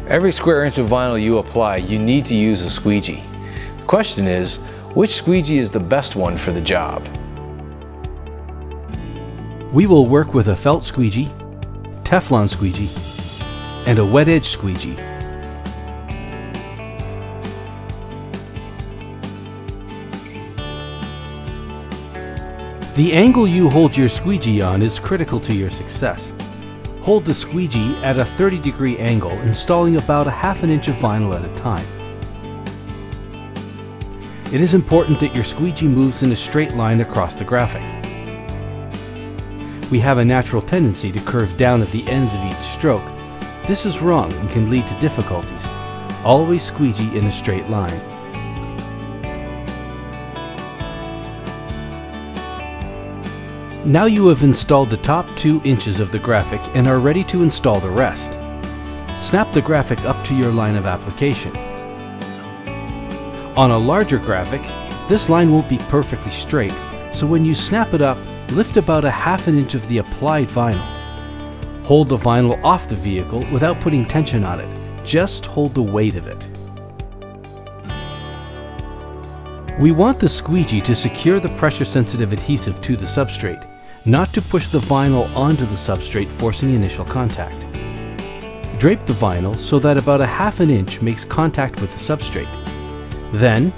Every square inch of vinyl you apply, you need to use a squeegee. The question is, which squeegee is the best one for the job? We will work with a felt squeegee, Teflon squeegee, and a wet edge squeegee. The angle you hold your squeegee on is critical to your success. Hold the squeegee at a 30-degree angle, installing about a half an inch of vinyl at a time. It is important that your squeegee moves in a straight line across the graphic. We have a natural tendency to curve down at the ends of each stroke. This is wrong and can lead to difficulties. Always squeegee in a straight line. Now you have installed the top 2 inches of the graphic and are ready to install the rest. Snap the graphic up to your line of application. On a larger graphic, this line won't be perfectly straight, so when you snap it up, lift about a half an inch of the applied vinyl. Hold the vinyl off the vehicle without putting tension on it. Just hold the weight of it. We want the squeegee to secure the pressure-sensitive adhesive to the substrate, not to push the vinyl onto the substrate, forcing initial contact. Drape the vinyl so that about a half an inch makes contact with the substrate. Then,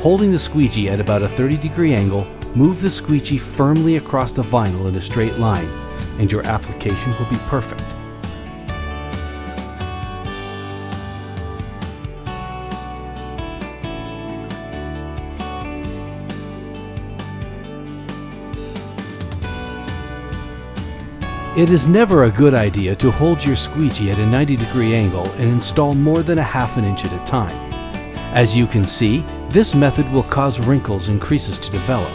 holding the squeegee at about a 30-degree angle, move the squeegee firmly across the vinyl in a straight line, and your application will be perfect. It is never a good idea to hold your squeegee at a 90-degree angle and install more than a half an inch at a time. As you can see, this method will cause wrinkles and creases to develop.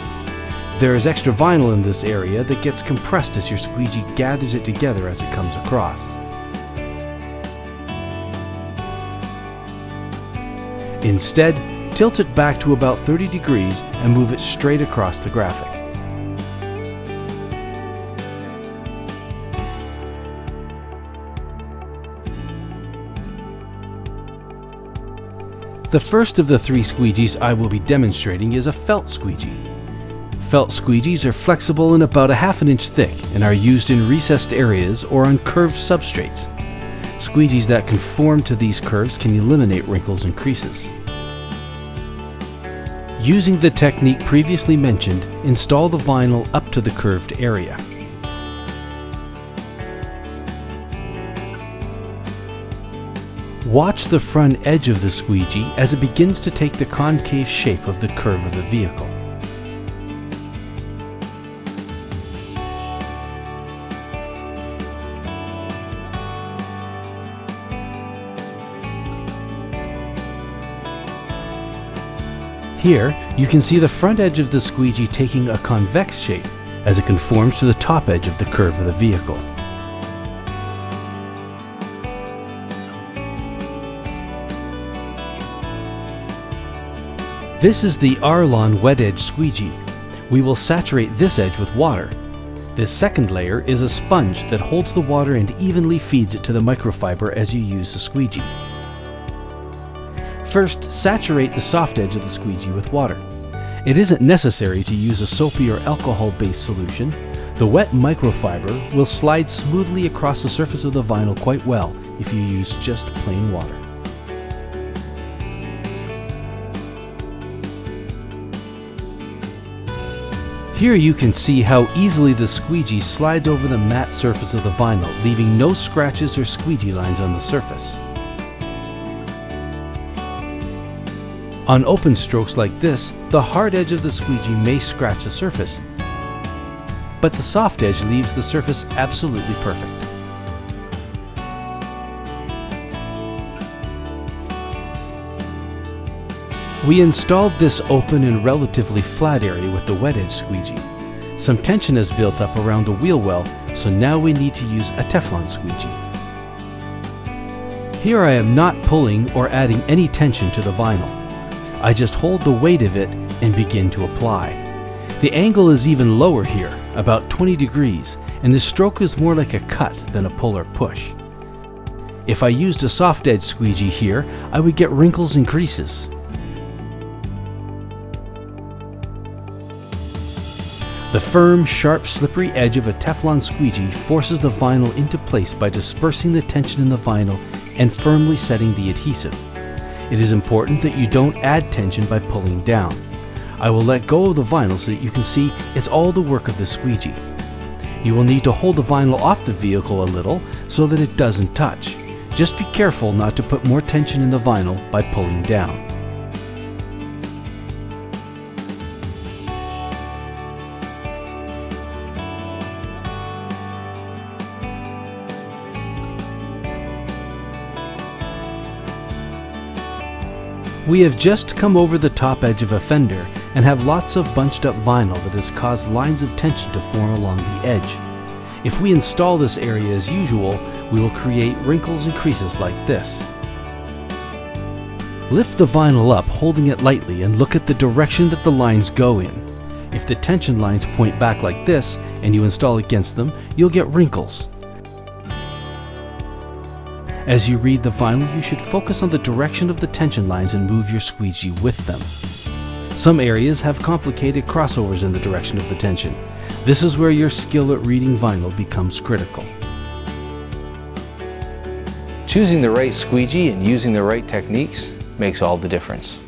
There is extra vinyl in this area that gets compressed as your squeegee gathers it together as it comes across. Instead, tilt it back to about 30 degrees and move it straight across the graphic. The first of the 3 squeegees I will be demonstrating is a felt squeegee. Felt squeegees are flexible and about a half an inch thick and are used in recessed areas or on curved substrates. Squeegees that conform to these curves can eliminate wrinkles and creases. Using the technique previously mentioned, install the vinyl up to the curved area. Watch the front edge of the squeegee as it begins to take the concave shape of the curve of the vehicle. Here, you can see the front edge of the squeegee taking a convex shape as it conforms to the top edge of the curve of the vehicle. This is the Arlon wet edge squeegee. We will saturate this edge with water. This second layer is a sponge that holds the water and evenly feeds it to the microfiber as you use the squeegee. First, saturate the soft edge of the squeegee with water. It isn't necessary to use a soapy or alcohol-based solution. The wet microfiber will slide smoothly across the surface of the vinyl quite well if you use just plain water. Here you can see how easily the squeegee slides over the matte surface of the vinyl, leaving no scratches or squeegee lines on the surface. On open strokes like this, the hard edge of the squeegee may scratch the surface, but the soft edge leaves the surface absolutely perfect. We installed this open and relatively flat area with the wet edge squeegee. Some tension has built up around the wheel well, so now we need to use a Teflon squeegee. Here I am not pulling or adding any tension to the vinyl. I just hold the weight of it and begin to apply. The angle is even lower here, about 20 degrees, and the stroke is more like a cut than a pull or push. If I used a soft edge squeegee here, I would get wrinkles and creases. The firm, sharp, slippery edge of a Teflon squeegee forces the vinyl into place by dispersing the tension in the vinyl and firmly setting the adhesive. It is important that you don't add tension by pulling down. I will let go of the vinyl so that you can see it's all the work of the squeegee. You will need to hold the vinyl off the vehicle a little so that it doesn't touch. Just be careful not to put more tension in the vinyl by pulling down. We have just come over the top edge of a fender and have lots of bunched up vinyl that has caused lines of tension to form along the edge. If we install this area as usual, we will create wrinkles and creases like this. Lift the vinyl up, holding it lightly, and look at the direction that the lines go in. If the tension lines point back like this and you install against them, you'll get wrinkles. As you read the vinyl, you should focus on the direction of the tension lines and move your squeegee with them. Some areas have complicated crossovers in the direction of the tension. This is where your skill at reading vinyl becomes critical. Choosing the right squeegee and using the right techniques makes all the difference.